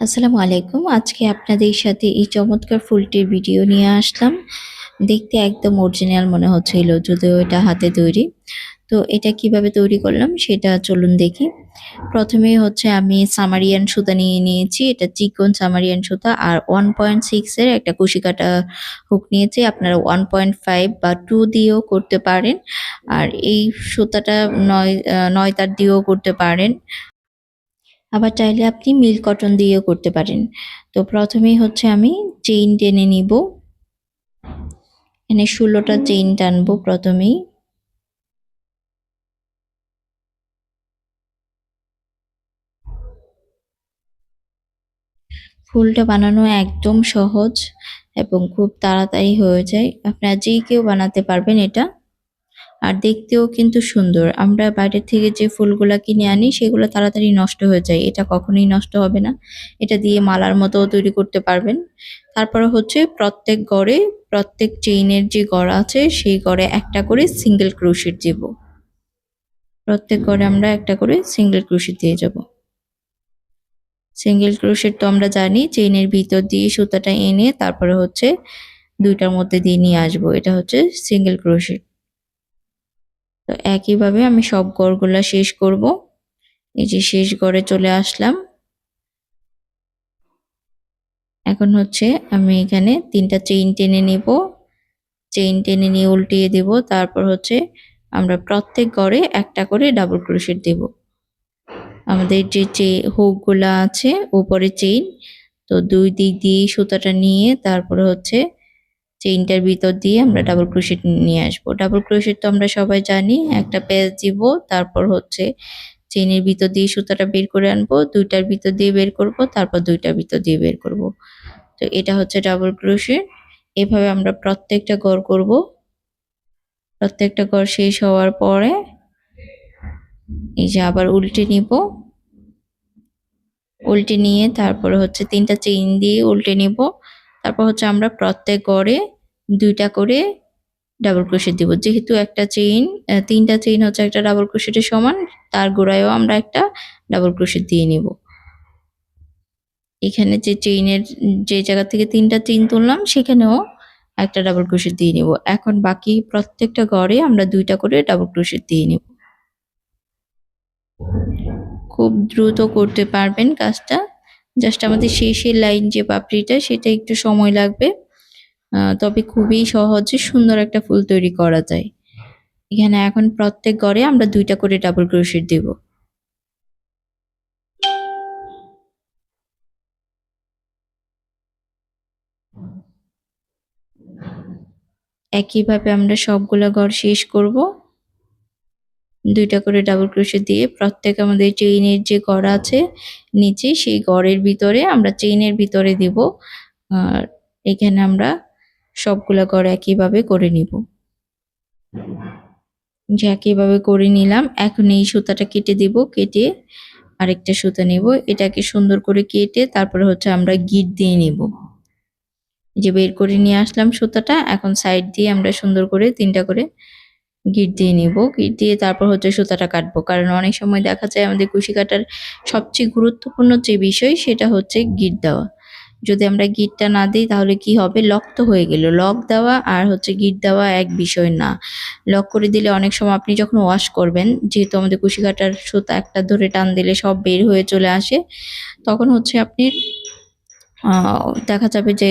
আসসালামু আলাইকুম। আজকে আপনাদের সাথে এই চমৎকার ফুলটির ভিডিও নিয়ে আসলাম। দেখতে একদম অরিজিনাল মনে হচ্ছিল, যদিও এটা হাতে তৈরি। তো এটা কিভাবে তৈরি করলাম সেটা চলুন দেখি। প্রথমেই হচ্ছে আমি সামারিয়ান সুতা নিয়ে নিয়েছি। এটা চিকন সামারিয়ান সুতা আর 1.6 এর একটা কুশি কাটা হুক নিয়েছি। আপনারা 1.5 বা 2 দিয়েও করতে পারেন। আর এই সুতাটা ৯ তার দিয়েও করতে পারেন। আবার চাইলে আপনি মিল কটন দিয়েও করতে পারেন। তো প্রথমেই হচ্ছে আমি চেইন টেনে নিব। এখানে ১৬টা চেইন টানবো প্রথমেই। ফুলটা বানানো একদম সহজ এবং খুব তাড়াতাড়ি হয়ে যায়। আপনারা যে কেউ বানাতে পারবেন এটা। আর দেখতেও কিন্তু সুন্দর। আমরা বাইরে থেকে যে ফুলগুলা কিনে আনি সেগুলো তাড়াতাড়ি নষ্ট হয়ে যায়। এটা কখনোই নষ্ট হবে না। এটা দিয়ে মালার মতোও তৈরি করতে পারবেন। তারপরে হচ্ছে প্রত্যেক গড়ে, প্রত্যেক চেইনের যে গড় আছে সেই গড়ে একটা করে সিঙ্গেল ক্রোশেট দিব। প্রত্যেক গড়ে আমরা একটা করে সিঙ্গেল ক্রোশেট দিয়ে যাব। সিঙ্গেল ক্রোশেট তো আমরা জানি চেইনের ভিতর দিয়ে সুতাটা এনে তারপরে হচ্ছে ২টার মধ্যে দিয়ে নিয়ে আসবো। এটা হচ্ছে সিঙ্গেল ক্রোশেট। তো একইভাবে আমি সব গড়গুলা শেষ করব। এই যে শেষ গড়ে চলে আসলাম। এখন হচ্ছে আমি এখানে ৩টা চেইন টেনে নেব। চেইন টেনে নিয়ে উল্টিয়ে দেব। তারপর হচ্ছে আমরা প্রত্যেক গড়ে একটা করে ডাবল ক্রোশেট দেব। আমাদের যে হুক গুলা আছে উপরে চেইন, তো ২ দিক দিয়ে সুতাটা নিয়ে তারপরে হচ্ছে চেইনটার ভিতর দিয়ে আমরা ডাবল ক্রোশেট নিয়ে আসবো। ডাবল ক্রোশেট তো আমরা সবাই জানি। একটা প্যাচ দিব, তারপর হচ্ছে চেইনের ভিতর দিয়ে সুতাটা বের করে আনবো, ২টার ভিতর দিয়ে বের করব, তারপর ২টার ভিতর দিয়ে বের করব। তো এটা হচ্ছে ডাবল ক্রোশেট। এভাবে আমরা প্রত্যেকটা গড় করব। প্রত্যেকটা গড় শেষ হওয়ার পরে এই যে আবার উল্টে নিব। উল্টে নিয়ে তারপরে হচ্ছে ৩টা চেইন দিয়ে উল্টে নিব। তারপর হচ্ছে আমরা প্রত্যেক গড়ে ২টা করে ডাবল ক্রোশেট দিব। যেহেতু একটা চেইন ৩টা চেইন হচ্ছে একটা ডাবল ক্রোশেটের সমান, তার গোড়ায়ও আমরা একটা ডাবল ক্রোশেট দিয়ে নিব। এখানে যে চেইনের যে জায়গা থেকে ৩টা চেইন তুললাম সেখানেও একটা ডাবল ক্রোশেট দিয়ে নিব। এখন বাকি প্রত্যেকটা গড়ে আমরা ২টা করে ডাবল ক্রোশেট দিয়ে নিব। খুব দ্রুত করতে পারবেন কাজটা। জাস্ট আমাদের শেষের লাইন যে পাপড়িটা সেটা একটু সময় লাগবে। তবে খুবই সহজে সুন্দর একটা ফুল তৈরি করা যায়। এখানে এখন প্রত্যেক গড়ে আমরা ২টা করে ডাবল ক্রোশেট দেব। একইভাবে আমরা সবগুলা গড় শেষ করব। ২টা করে ডাবল ক্রোশেট দিয়ে প্রত্যেক আমাদের চেইনের যে গড় আছে নিচে সেই গড়ের ভিতরে আমরা চেইনের ভিতরে দেব। আর এখানে আমরা সবগুলা গড় একইভাবে করে নিব। যে একইভাবে করে নিলাম। এখন এই সুতাটা কেটে দিব। কেটে আরেকটা সুতা নেব। এটাকে সুন্দর করে কেটে তারপরে হচ্ছে আমরা গিট দিয়ে নিব। যে বের করে নিয়ে আসলাম সুতাটা, এখন সাইড দিয়ে আমরা সুন্দর করে ৩টা করে গিট দিয়ে নিব। গিট দিয়ে তারপর হচ্ছে সুতাটা কাটবো। কারণ অনেক সময় দেখা যায় আমাদের কুশি কাটার সবচেয়ে গুরুত্বপূর্ণ যে বিষয় সেটা হচ্ছে গিট দেওয়া। যদি আমরা গিটটা না দিই তাহলে কি হবে? লক তো হয়ে গেল। লক দেওয়া আর হচ্ছে গিট দেওয়া এক বিষয় না। লক করে দিলে অনেক সময় আপনি যখন ওয়াশ করবেন, যেহেতু আমাদের কুশি কাটার সুতা একটা ধরে টান দিলে সব বের হয়ে চলে আসে, তখন হচ্ছে আপনি আ দেখা যাবে যে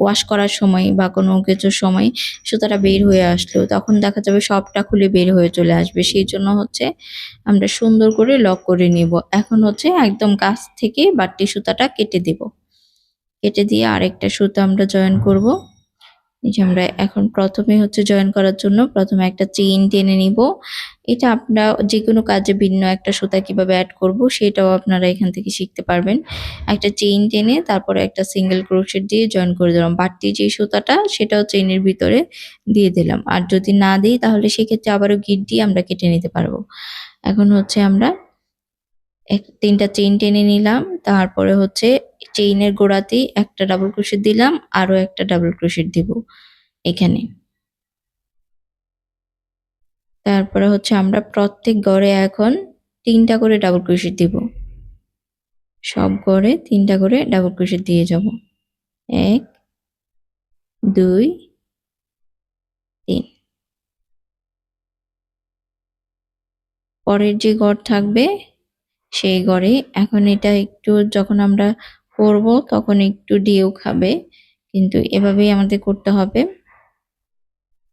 ওয়াশ করার সময় বা কোনো কিছুর সময় সুতাটা বের হয়ে আসলো। তখন দেখা যাবে সবটা খুলে বের হয়ে চলে আসবে। সেইজন্য হচ্ছে আমরা সুন্দর করে লক করে নিব। এখন হচ্ছে একদম কাছ থেকে বাড়তি সুতাটা কেটে দিব। কেটে দিয়ে আরেকটা সুতা আমরা জয়েন করব। এই যে আমরা এখন প্রথমে হচ্ছে জয়েন করার জন্য প্রথমে একটা চেইন টেনে নিব। এটা আমরা যেকোনো কাজে ভিন্ন একটা সুতা কিভাবে এড করব সেটাও আপনারা এখান থেকে শিখতে পারবেন। একটা চেইন টেনে তারপরে একটা সিঙ্গেল ক্রোশেট দিয়ে জয়েন করে দিলাম। বাড়তি যে সুতাটা সেটাও চেইনের ভিতরে দিয়ে দিলাম। আর যদি না দিই তাহলে সেক্ষেত্রে আবারও গিট দিয়ে আমরা কেটে নিতে পারবো। এখন হচ্ছে আমরা ৩টা চেইন টেনে নিলাম। তারপরে হচ্ছে চেইনের গোড়াতেই একটা ডাবল ক্রোশেট দিলাম, আরো একটা ডাবল ক্রোশেট দিব এখানে। তারপরে হচ্ছে আমরা প্রত্যেক গড়ে এখন ৩টা করে ডাবল ক্রোশেট দিব। সব ঘরে 3টা করে ডাবল ক্রোশেট দিয়ে যাব। 1 2 3। পরের যে ঘর থাকবে সেই ঘরে এখন এটা একটু যখন আমরা করব তখন একটু ঢেউ খাবে, কিন্তু এভাবেই আমাদের করতে হবে।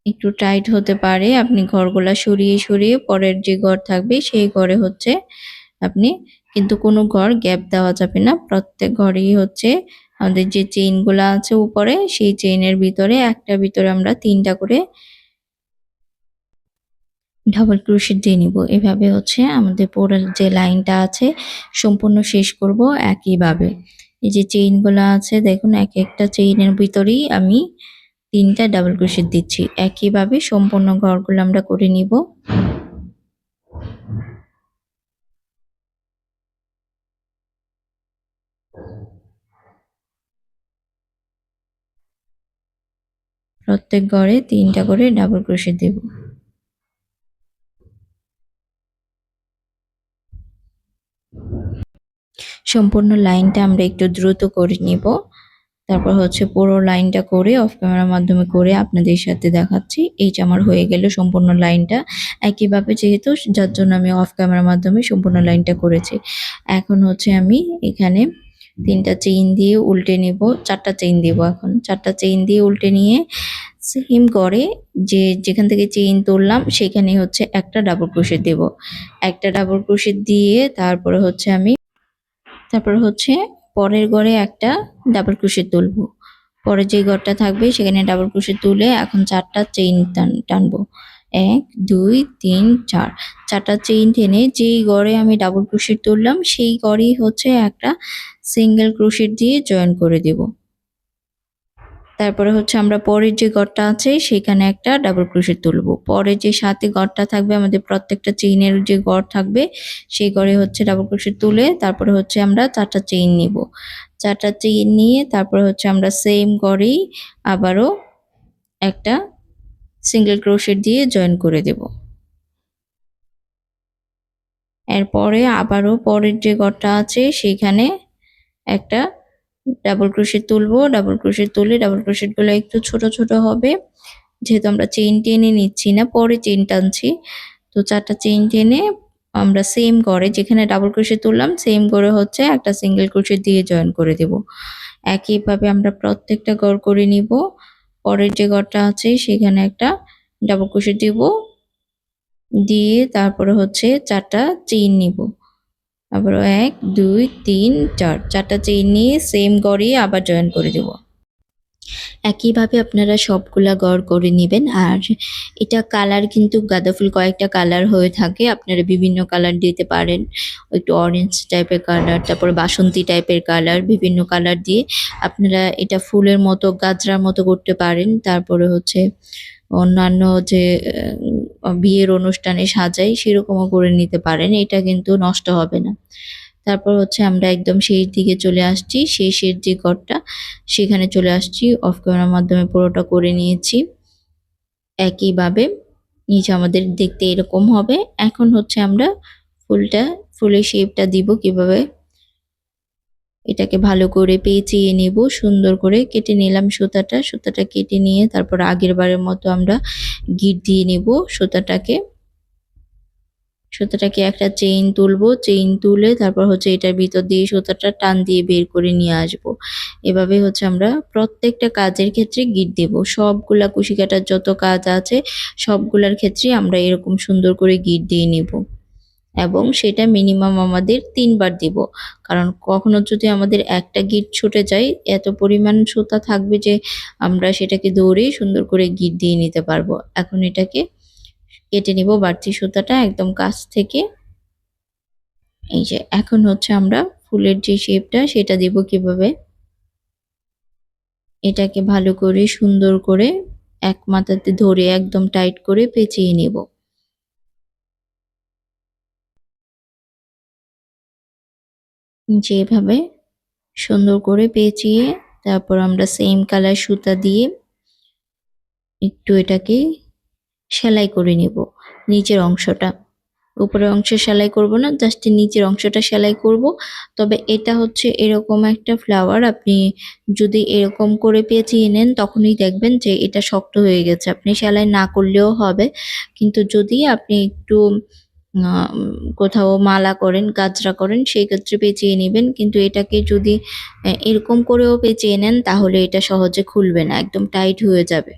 একটু টাইট হতে পারে, আপনি ঘরগুলা সরিয়ে সরিয়ে পরের যে ঘর থাকবে সেই ঘরে হচ্ছে আপনি, কিন্তু কোনো ঘর গ্যাপ দেওয়া যাবে না, প্রত্যেক ঘরেই হচ্ছে আমাদের যে চেইনগুলা আছে উপরে সেই চেইনের ভিতরে একটার ভিতরে আমরা 3টা করে ডাবল ক্রোশেট দিয়ে নিব। এভাবে হচ্ছে আমাদের পুরো যে লাইনটা আছে সম্পূর্ণ শেষ করব একইভাবে। এই যে চেইনগুলো আছে দেখুন, এক একটা চেইনের ভিতরেই আমি 3টা ডাবল ক্রোশেট দিচ্ছি। একইভাবে সম্পূর্ণ ঘরগুলো আমরা করে নিব। প্রত্যেক ঘরে 3টা করে ডাবল ক্রোশেট দেব। সম্পূর্ণ লাইনটা আমরা একটু দ্রুত করে নিব। তারপর হচ্ছে পুরো লাইনটা করে অফ ক্যামেরার মাধ্যমে করে আপনাদের সাথে দেখাচ্ছি। এই যে আমার হয়ে গেল সম্পূর্ণ লাইনটা একইভাবে, যেহেতু যার জন্য আমি অফ ক্যামেরার মাধ্যমে সম্পূর্ণ লাইনটা করেছি। এখন হচ্ছে আমি এখানে 3টা চেইন দিয়ে উল্টে নেব, 4টা চেইন দেব। এখন 4টা চেইন দিয়ে উল্টে নিয়ে সেম করে যেখান থেকে চেইন তুললাম সেখানে হচ্ছে একটা ডাবল ক্রোশেট দেব। একটা ডাবল ক্রোশেট দিয়ে তারপরে হচ্ছে পরের ঘরে একটা ডাবল ক্রোশেট তুলবো। পরে যে ঘরটা থাকবে সেখানে ডাবল ক্রোশেট তুলে এখন 4টা চেইন টানবো। 1 2 3 4। 4টা চেইন টেনে যেই ঘরে আমি ডাবল ক্রোশেট তুললাম সেই ঘরেই হচ্ছে একটা সিঙ্গেল ক্রোশেট দিয়ে জয়েন করে দেব। তারপরে হচ্ছে আমরা পরের যে ঘরটা আছে সেখানে একটা ডাবল ক্রোশেট তুলবো। পরে যে সাথে ঘরটা থাকবে আমাদের প্রত্যেকটা চেইনের যে ঘর থাকবে সেই ঘরে হচ্ছে ডাবল ক্রোশেট তুলে তারপরে হচ্ছে আমরা 4টা চেইন নিব। 4টা চেইন নিয়ে তারপরে হচ্ছে আমরা সেম ঘরেই আবারও একটা সিঙ্গেল ক্রোশেট দিয়ে জয়েন করে দেব। এরপরে আবারও পরের যে ঘরটা আছে সেখানে একটা ডাবল ক্রোশেট তুলবো। ডাবল ক্রোশেট তুলে ডাবল ক্রোশেট গুলো একটু ছোট ছোট হবে, যেহেতু আমরা চেইন টেনে নিচ্ছি না, পরে চেইন টানছি। তো 4টা চেইন টেনে আমরা সেম ঘরে যেখানে ডাবল ক্রোশেট তুললাম সেম ঘরে হচ্ছে একটা সিঙ্গেল ক্রোশেট দিয়ে জয়েন করে দেব। একইভাবে আমরা প্রত্যেকটা ঘর করে নিব। পরের যে ঘরটা আছে সেখানে একটা ডাবল ক্রোশেট দিব, দিয়ে তারপরে হচ্ছে 4টা চেইন নিব। আবার 1 2 3 4, 4টা চেইন নিয়ে সেম ঘরে আবার জয়েন করে দেব। একইভাবে আপনারা সবগুলা ঘর করে নেবেন। আর এটা কালার কিন্তু গাঁদা ফুল কয়েকটা কালার হয়ে থাকে, আপনারা বিভিন্ন কালার দিতে পারেন, একটু অরেঞ্জ টাইপের কালার, তারপরে বাসন্তী টাইপের কালার, বিভিন্ন কালার দিয়ে আপনারা এটা ফুলের মতো গাজরার মতো করতে পারেন। তারপরে হচ্ছে অন্যান্য যে বিয়ের অনুষ্ঠানে সাজাই সেরকমও করে নিতে পারেন, এটা কিন্তু নষ্ট হবে না। তারপর হচ্ছে আমরা একদম শেষ দিকে চলে আসছি, শেষের যে ঘরটা সেখানে চলে আসছি, অফ ক্যামেরার মাধ্যমে পুরোটা করে নিয়েছি। একইভাবে নিচে আমাদের দেখতে এরকম হবে। এখন হচ্ছে আমরা ফুলের শেপটা দিব কিভাবে, এটাকে ভালো করে পেঁচিয়ে নেব, সুন্দর করে কেটে নিলাম সুতাটা কেটে নিয়ে তারপর আগের বারের মতো আমরা গিট দিয়ে নেব। সুতাটাকে একটা চেইন তুলবো, চেইন তুলে তারপর হচ্ছে এটার ভিতর দিয়ে সুতাটা টান দিয়ে বের করে নিয়ে আসব। এভাবে হচ্ছে আমরা প্রত্যেকটা কাজের ক্ষেত্রে গিট দেব। সবগুলা কুশি কাটার যত কাজ আছে সবগুলার ক্ষেত্রে আমরা এরকম সুন্দর করে গিট দিয়ে নিব, এবং সেটা মিনিমাম আমাদের 3বার দিব। কারণ কখনো যদি আমাদের একটা গিট ছুটে যায় এত পরিমাণ সুতা থাকবে যে আমরা সেটাকে দৌড়ে সুন্দর করে গিট দিয়ে নিতে পারবো। এখন এটাকে কেটে নিব বাড়তি সুতাটা একদম কাছ থেকে। এই যে এখন হচ্ছে আমরা ফুলের যে শেপটা সেটা দেব কিভাবে, এটাকে ভালো করে সুন্দর করে এক মাথাতে ধরে একদম টাইট করে পেঁচিয়ে নেব। যেভাবে সুন্দর করে পেঁচিয়ে তারপর আমরা সেম কালার সুতা দিয়ে একটু এটাকে সেলাই করে নেব নিচের অংশটা। উপরের অংশে সেলাই করব না, জাস্ট নিচের অংশটা সেলাই করব। তবে এটা হচ্ছে এরকম একটা ফ্লাওয়ার, আপনি যদি এরকম করে পেঁচিয়ে নেন তখনই দেখবেন যে এটা শক্ত হয়ে গেছে। আপনি সেলাই না করলেও হবে, কিন্তু যদি আপনি একটু কোথাও মালা করেন, গাজরা করেন, সেই ক্ষেত্রে পেঁচিয়ে নেবেন। কিন্তু এটাকে যদি এরকম করেও পেঁচিয়ে নেন তাহলে এটা সহজে খুলবে না, একদম টাইট হয়ে যাবে।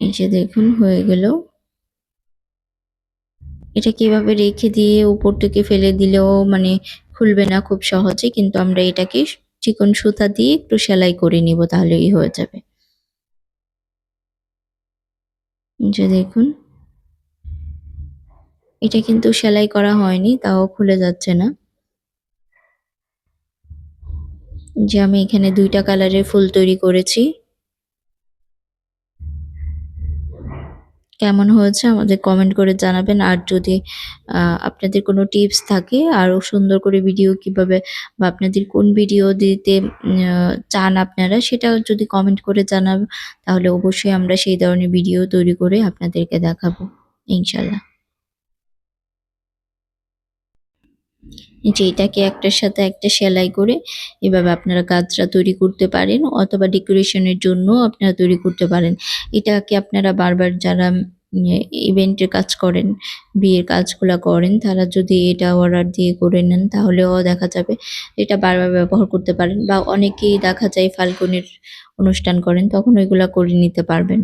এই যে দেখুন হয়ে গেল। এটা কিভাবে রেখে দিয়ে উপর থেকে ফেলে দিলেও মানে খুলবে না খুব সহজে, কিন্তু আমরা এটাকে চিকন সুতা দিয়ে একটু সেলাই করে নিব, তাহলেই হয়ে যাবে। যে দেখুন এটা কিন্তু সেলাই করা হয়নি, তাও খুলে যাচ্ছে না। যে আমি এখানে 2টা কালারের ফুল তৈরি করেছি। কেমন হয়েছে আমাদের কমেন্ট করে জানাবেন। আর যদি আপনাদের কোনো টিপস থাকে আরো সুন্দর করে ভিডিও কিভাবে বা আপনাদের কোন ভিডিও দিতে চান আপনারা, সেটাও যদি কমেন্ট করে জানান, তাহলে অবশ্যই আমরা সেই ধরনের ভিডিও তৈরি করে আপনাদেরকে দেখাবো ইনশাল্লাহ। যে এটাকে একটার সাথে একটা সেলাই করে এভাবে আপনারা গাজরা তৈরি করতে পারেন, অথবা ডেকোরেশনের জন্য আপনারা তৈরি করতে পারেন। এটাকে আপনারা বারবার যারা ইভেন্টের কাজ করেন, বিয়ের কাজগুলা করেন, তারা যদি এটা অর্ডার দিয়ে করে নেন তাহলেও দেখা যাবে এটা বারবার ব্যবহার করতে পারেন। বা অনেকেই দেখা যায় ফাল্গুনের অনুষ্ঠান করেন, তখন ওইগুলা করে নিতে পারবেন।